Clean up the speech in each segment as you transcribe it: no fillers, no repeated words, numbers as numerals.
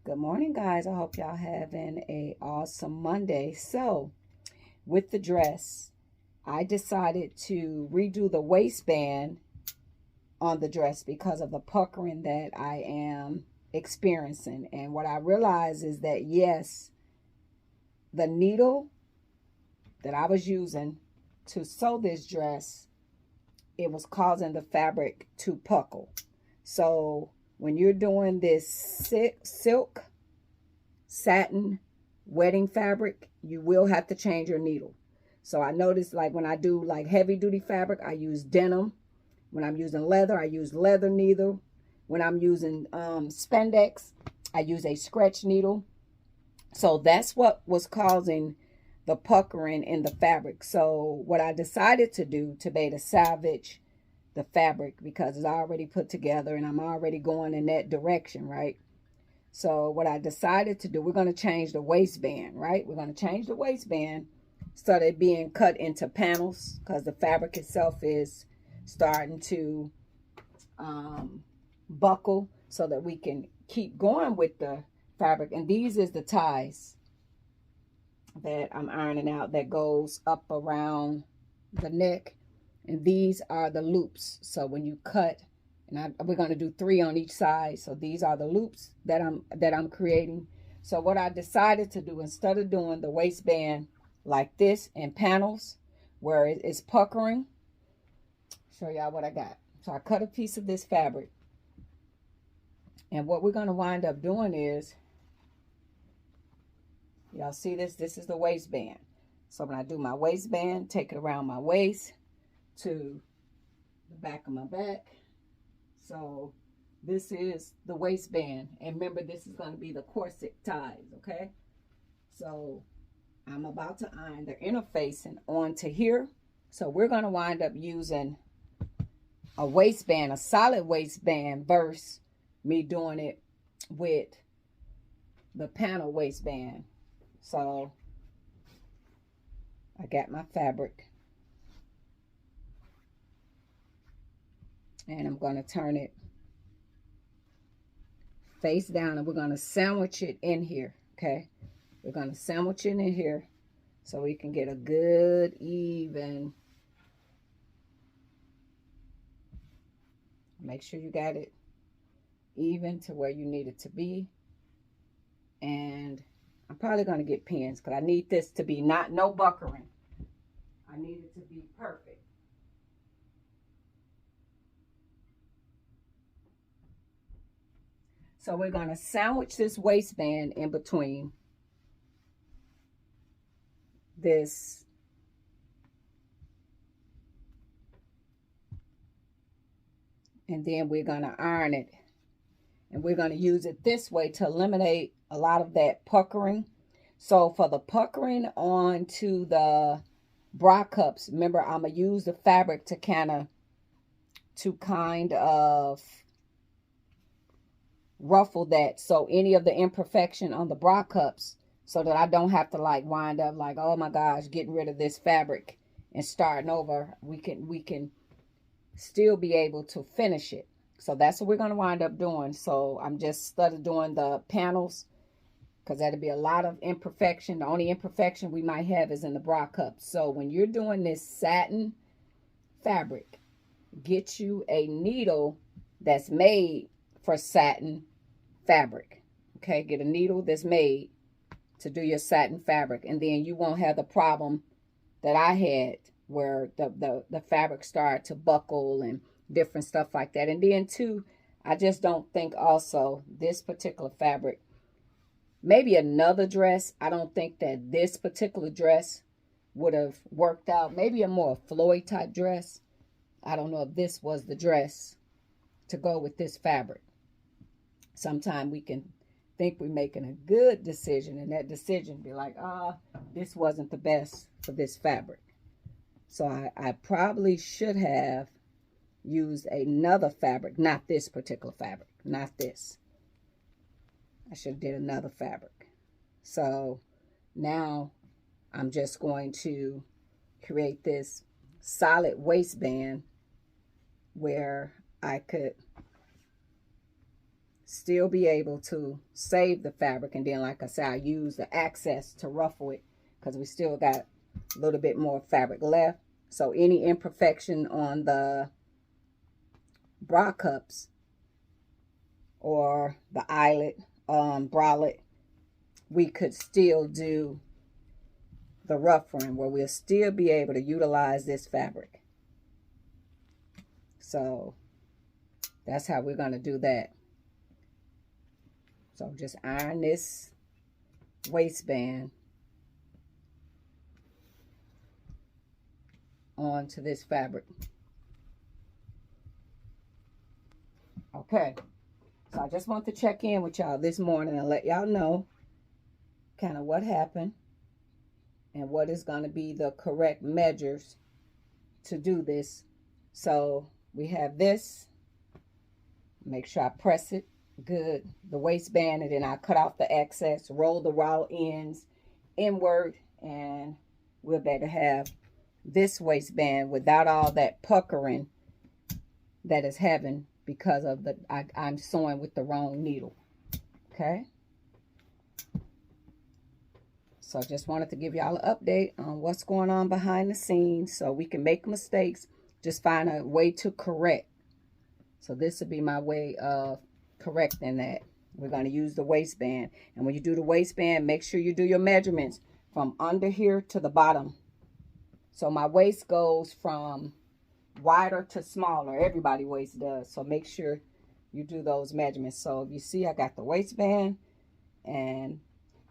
Good morning, guys. I hope y'all having a awesome Monday. So, with the dress, I decided to redo the waistband on the dress because of the puckering that I am experiencing. And what I realized is that yes, the needle that I was using to sew this dress, it was causing the fabric to puckle. So, when you're doing this silk satin wedding fabric, you will have to change your needle. So I noticed, like, when I do like heavy duty fabric, I use denim. When I'm using leather, I use leather needle. When I'm using spandex, I use a stretch needle. So that's what was causing the puckering in the fabric. So what I decided to do to be able to salvage the fabric, because it's already put together and I'm already going in that direction, right? So what I decided to do, we're going to change the waistband, right? We're going to change the waistband so that it being cut into panels, because the fabric itself is starting to buckle, so that we can keep going with the fabric. And these is the ties that I'm ironing out that goes up around the neck. And these are the loops. So when you cut, and we're going to do 3 on each side. So these are the loops that I'm creating. So what I decided to do, instead of doing the waistband like this in panels where it is puckering, show y'all what I got. So I cut a piece of this fabric. And what we're going to wind up doing is, y'all see this? This is the waistband. So when I do my waistband, take it around my waist to the back of my back. So this is the waistband. And remember, this is going to be the corset ties, okay? So I'm about to iron the interfacing onto here. So we're going to wind up using a waistband, a solid waistband, versus me doing it with the panel waistband. So I got my fabric. And I'm going to turn it face down, and we're going to sandwich it in here, okay? We're going to sandwich it in here so we can get a good, even. Make sure you got it even to where you need it to be. And I'm probably going to get pins because I need this to be no buckering. I need it to be perfect. So we're going to sandwich this waistband in between this and then we're going to iron it. And we're going to use it this way to eliminate a lot of that puckering. So for the puckering onto the bra cups, remember, I'm going to use the fabric to kind of ruffle that. So any of the imperfection on the bra cups, so that I don't have to like wind up like, oh my gosh, getting rid of this fabric and starting over. We can still be able to finish it. So that's what we're going to wind up doing. So I'm just started doing the panels because that'll be a lot of imperfection. The only imperfection we might have is in the bra cups. So when you're doing this satin fabric, get you a needle that's made for satin fabric. Okay, get a needle that's made to do your satin fabric, and then you won't have the problem that I had where the fabric started to buckle and different stuff like that. And then too, I just don't think also this particular fabric, maybe another dress, I don't think that this particular dress would have worked out. Maybe a more Floyd type dress. I don't know if this was the dress to go with this fabric. Sometimes we can think we're making a good decision, and that decision be like, this wasn't the best for this fabric. So I probably should have used another fabric, not this particular fabric, not this. I should have did another fabric. So now I'm just going to create this solid waistband where I could still be able to save the fabric. And then, like I said, I use the access to ruffle it because we still got a little bit more fabric left. So any imperfection on the bra cups or the eyelet, bralette, we could still do the ruffling where we'll still be able to utilize this fabric. So that's how we're going to do that. So just iron this waistband onto this fabric. Okay. So I just want to check in with y'all this morning and let y'all know kind of what happened and what is going to be the correct measures to do this. So we have this. Make sure I press it good, the waistband, and then I cut off the excess, roll the raw ends inward, and we'll better have this waistband without all that puckering that is having because of the I'm sewing with the wrong needle. Okay, so I just wanted to give y'all an update on what's going on behind the scenes so we can make mistakes, just find a way to correct. So this will be my way of correcting that. We're going to use the waistband, and when you do the waistband, make sure you do your measurements from under here to the bottom. So my waist goes from wider to smaller. Everybody's waist does. So make sure you do those measurements. So if you see, I got the waistband, and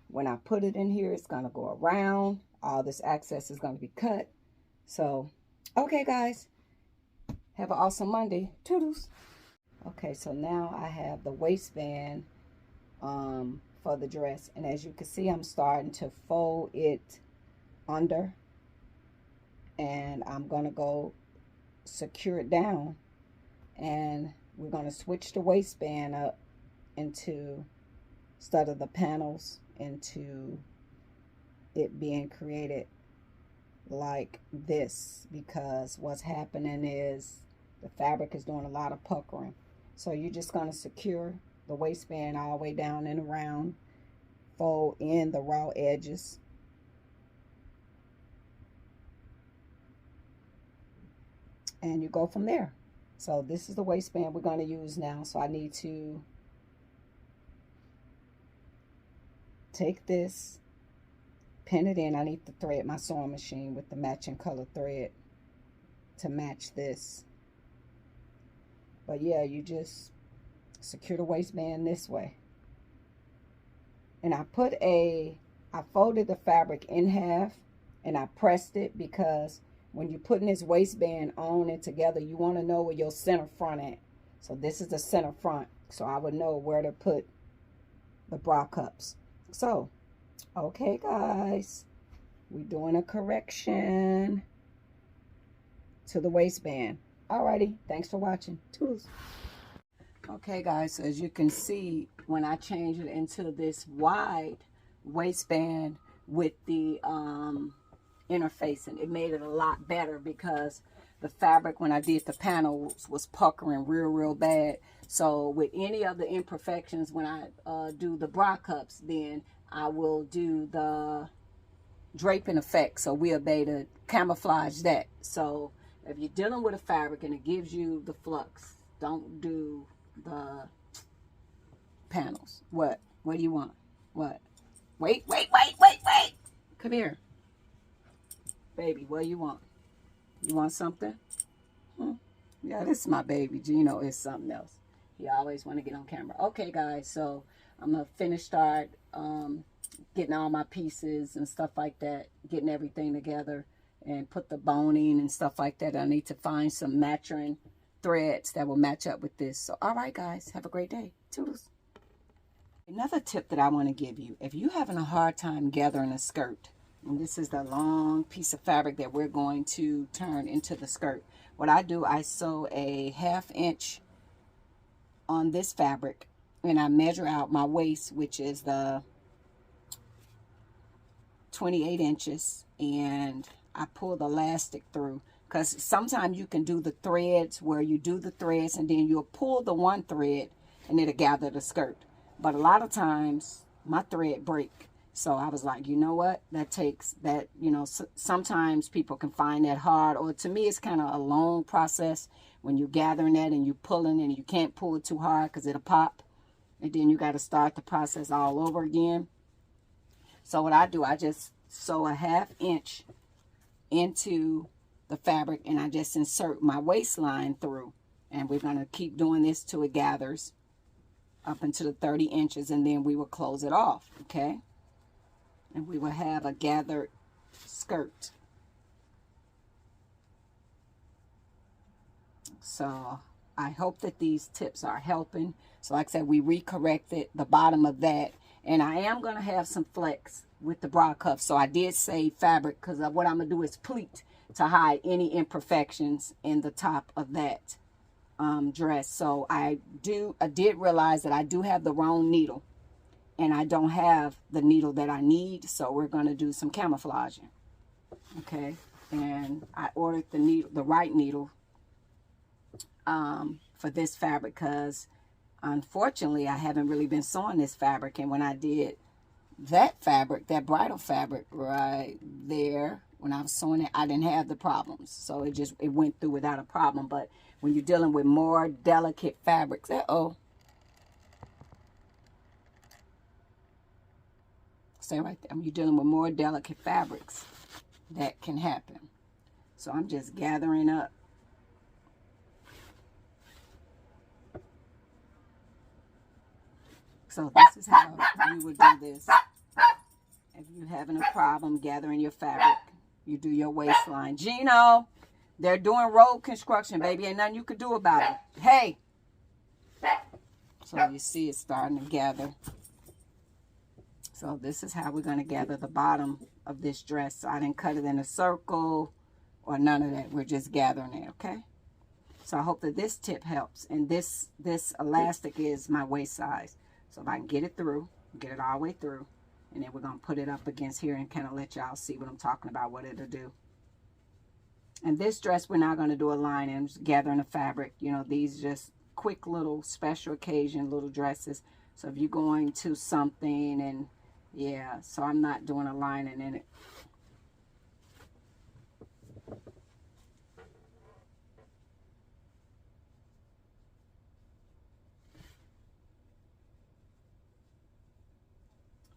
when I put it in here, it's going to go around. All this excess is going to be cut. So, okay, guys. Have an awesome Monday. Toodles. Okay, so now I have the waistband for the dress. And as you can see, I'm starting to fold it under. And I'm going to go secure it down. And we're going to switch the waistband up into, instead of the panels, into it being created like this, because what's happening is the fabric is doing a lot of puckering. So you're just going to secure the waistband all the way down and around, fold in the raw edges, and you go from there. So this is the waistband we're going to use now. So I need to take this, pin it in. I need to thread my sewing machine with the matching color thread to match this. But yeah, you just secure the waistband this way. And I folded the fabric in half and I pressed it, because when you're putting this waistband on and together, you want to know where your center front at. So this is the center front. So I would know where to put the bra cups. So, okay, guys, we're doing a correction to the waistband. Alrighty, thanks for watching. Toodles. Okay, guys, so as you can see, when I changed it into this wide waistband with the interfacing, it made it a lot better, because the fabric, when I did the panels, was puckering real bad. So with any of the imperfections, when I do the bra cups, then I will do the draping effect, so we'll be able to camouflage that. So if you're dealing with a fabric and it gives you the flux, don't do the panels. What do you want? What? Wait. Come here, baby. What do you want? You want something? Yeah, this is my baby. Gino is something else. He always want to get on camera. Okay, guys, so I'm gonna start getting all my pieces and stuff like that, getting everything together, and put the boning and stuff like that. I need to find some matching threads that will match up with this. So, all right, guys, have a great day. Toodles. Another tip that I want to give you, if you're having a hard time gathering a skirt, and this is the long piece of fabric that we're going to turn into the skirt, what I do, I sew a 1/2 inch on this fabric, and I measure out my waist, which is the 28 inches, and I pull the elastic through, because sometimes you can do the threads where you do the threads and then you'll pull the one thread and it'll gather the skirt. But a lot of times my thread break. So I was like, you know what? That takes that, you know, sometimes people can find that hard, or to me, it's kind of a long process when you're gathering that and you pulling and you can't pull it too hard because it'll pop. And then you got to start the process all over again. So what I do, I just sew a 1/2 inch into the fabric and I just insert my waistline through. And we're going to keep doing this till it gathers up into the 30 inches, and then we will close it off, okay? And we will have a gathered skirt. So I hope that these tips are helping. So like I said, we recorrected the bottom of that. And I am going to have some flex with the bra cuff. So I did save fabric because what I'm going to do is pleat to hide any imperfections in the top of that dress. So I did realize that I do have the wrong needle. And I don't have the needle that I need. So we're going to do some camouflaging. Okay. And I ordered the needle, the right needle for this fabric because unfortunately I haven't really been sewing this fabric. And when I did that fabric, that bridal fabric right there, when I was sewing it, I didn't have the problems. So it went through without a problem. But when you're dealing with more delicate fabrics, stay right there. You're dealing with more delicate fabrics, that can happen. So I'm just gathering up. So this is how you would do this. If you're having a problem gathering your fabric, you do your waistline. Gino, they're doing road construction, baby. Ain't nothing you could do about it. Hey. So you see it's starting to gather. So this is how we're going to gather the bottom of this dress. So I didn't cut it in a circle or none of that. We're just gathering it, okay? So I hope that this tip helps. And this elastic is my waist size. So if I can get it through, get it all the way through, and then we're going to put it up against here and kind of let y'all see what I'm talking about, what it'll do. And this dress, we're not going to do a line and just gathering the fabric. You know, these just quick little special occasion little dresses. So if you're going to something and yeah, so I'm not doing a lining in it.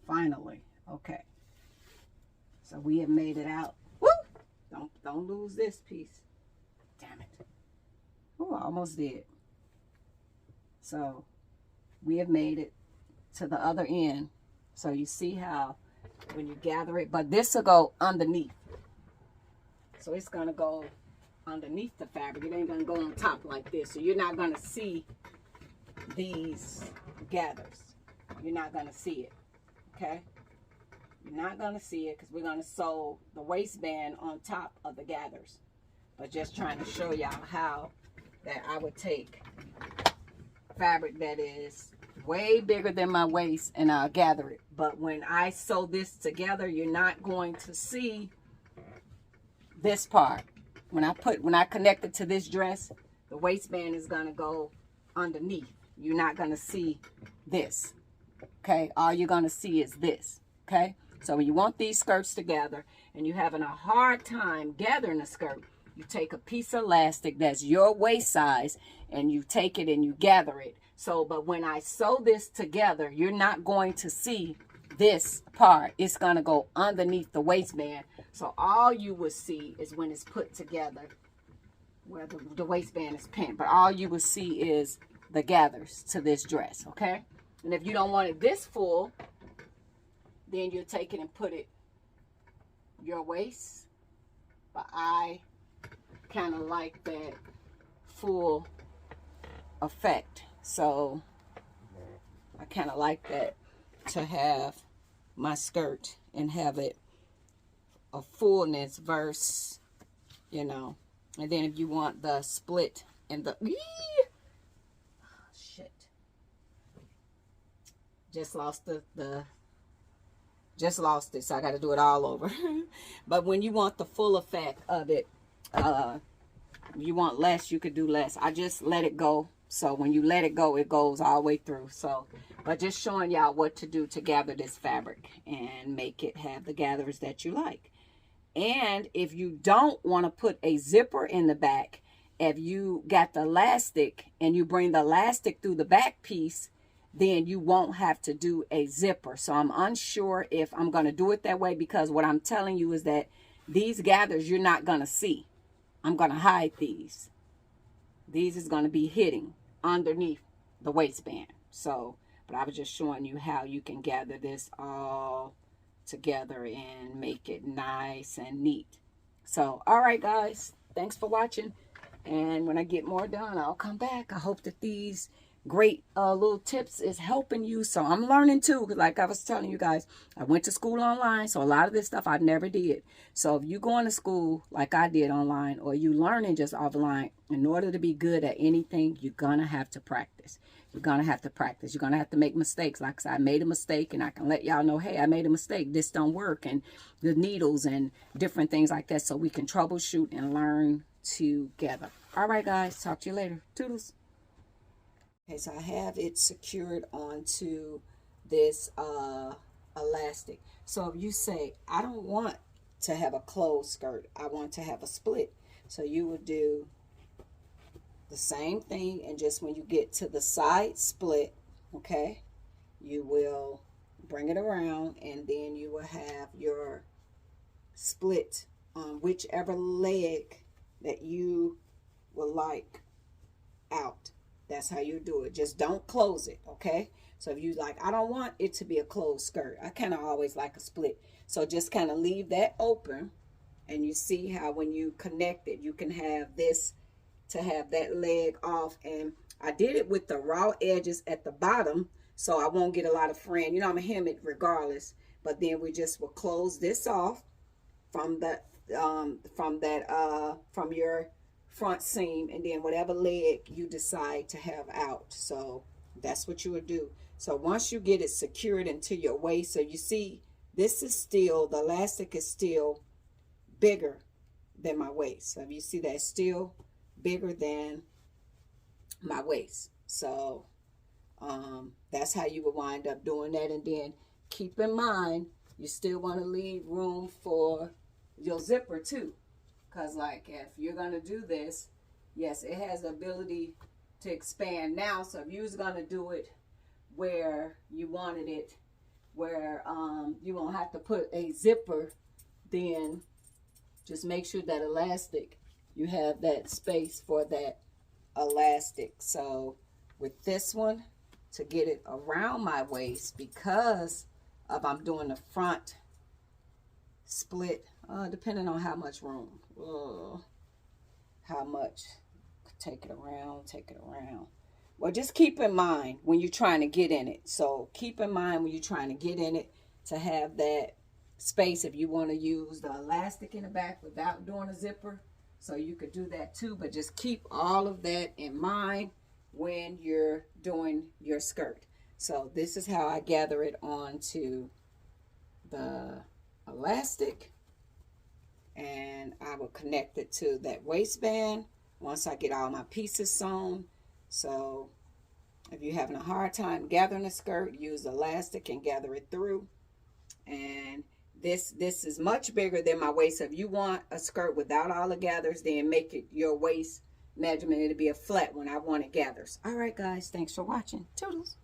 Finally, okay. So we have made it out. Woo! Don't lose this piece. Damn it. Oh, I almost did. So we have made it to the other end. So you see how when you gather it, but this will go underneath. So it's going to go underneath the fabric. It ain't going to go on top like this. So you're not going to see these gathers. You're not going to see it. Okay? You're not going to see it because we're going to sew the waistband on top of the gathers. But just trying to show y'all how that I would take fabric that is way bigger than my waist and I'll gather it. But when I sew this together, you're not going to see this part. When I connect it to this dress, the waistband is going to go underneath. You're not going to see this. Okay? All you're going to see is this. Okay? So when you want these skirts together and you're having a hard time gathering a skirt, you take a piece of elastic that's your waist size and you take it and you gather it. So, but when I sew this together, you're not going to see this part. It's going to go underneath the waistband. So all you will see is when it's put together, where the waistband is pinned. But all you will see is the gathers to this dress, okay? And if you don't want it this full, then you'll take it and put it your waist. But I kind of like that full effect. So I kind of like that, to have my skirt and have it a fullness versus, you know. And then if you want the split and the shit, just lost just lost it, so I got to do it all over. But when you want the full effect of it, you want less, you could do less. I just let it go So when you let it go, it goes all the way through. So, but just showing y'all what to do to gather this fabric and make it have the gatherers that you like. And if you don't want to put a zipper in the back, if you got the elastic and you bring the elastic through the back piece, then you won't have to do a zipper. So I'm unsure if I'm going to do it that way, because what I'm telling you is that these gathers you're not going to see. I'm going to hide these. These is going to be hitting underneath the waistband. So, but I was just showing you how you can gather this all together and make it nice and neat. So, all right, guys, thanks for watching. And when I get more done, I'll come back. I hope that these great little tips is helping you. So I'm learning too. Like I was telling you guys, I went to school online. So a lot of this stuff I never did. So if you going to school like I did online, or you learning just offline, in order to be good at anything, you're going to have to practice. You're going to have to practice. You're going to have to make mistakes. Like I said, I made a mistake, and I can let y'all know, hey, I made a mistake. This don't work. And the needles and different things like that. So we can troubleshoot and learn together. All right, guys. Talk to you later. Toodles. Okay, so I have it secured onto this elastic. So if you say, I don't want to have a closed skirt, I want to have a split. So you would do the same thing, and just when you get to the side split, okay, you will bring it around, and then you will have your split on whichever leg that you would like out. That's how you do it. Just don't close it, okay? So if you like, I don't want it to be a closed skirt. I kind of always like a split. So just kind of leave that open, and you see how when you connect it, you can have this to have that leg off. And I did it with the raw edges at the bottom, so I won't get a lot of fraying. You know, I'm gonna hem it regardless. But then we just will close this off from the from your front seam, and then whatever leg you decide to have out. So that's what you would do. So once you get it secured into your waist, so you see this is still, the elastic is still bigger than my waist. So if you see that, it's still bigger than my waist. So that's how you would wind up doing that. And then keep in mind, you still want to leave room for your zipper too. Because like if you're going to do this, yes, it has the ability to expand now. So if you was going to do it where you wanted it, where you won't have to put a zipper, then just make sure that elastic, you have that space for that elastic. So with this one, to get it around my waist, because of I'm doing the front split, depending on how much room, how much, take it around. Well, just keep in mind when you're trying to get in it. So keep in mind when you're trying to get in it to have that space. If you want to use the elastic in the back without doing a zipper, so you could do that too. But just keep all of that in mind when you're doing your skirt. So this is how I gather it onto the elastic, and I will connect it to that waistband once I get all my pieces sewn. So if you're having a hard time gathering a skirt, use elastic and gather it through. And this is much bigger than my waist. So if you want a skirt without all the gathers, then make it your waist measurement. It'll be a flat one. I want it gathers. All right, guys, thanks for watching. Toodles.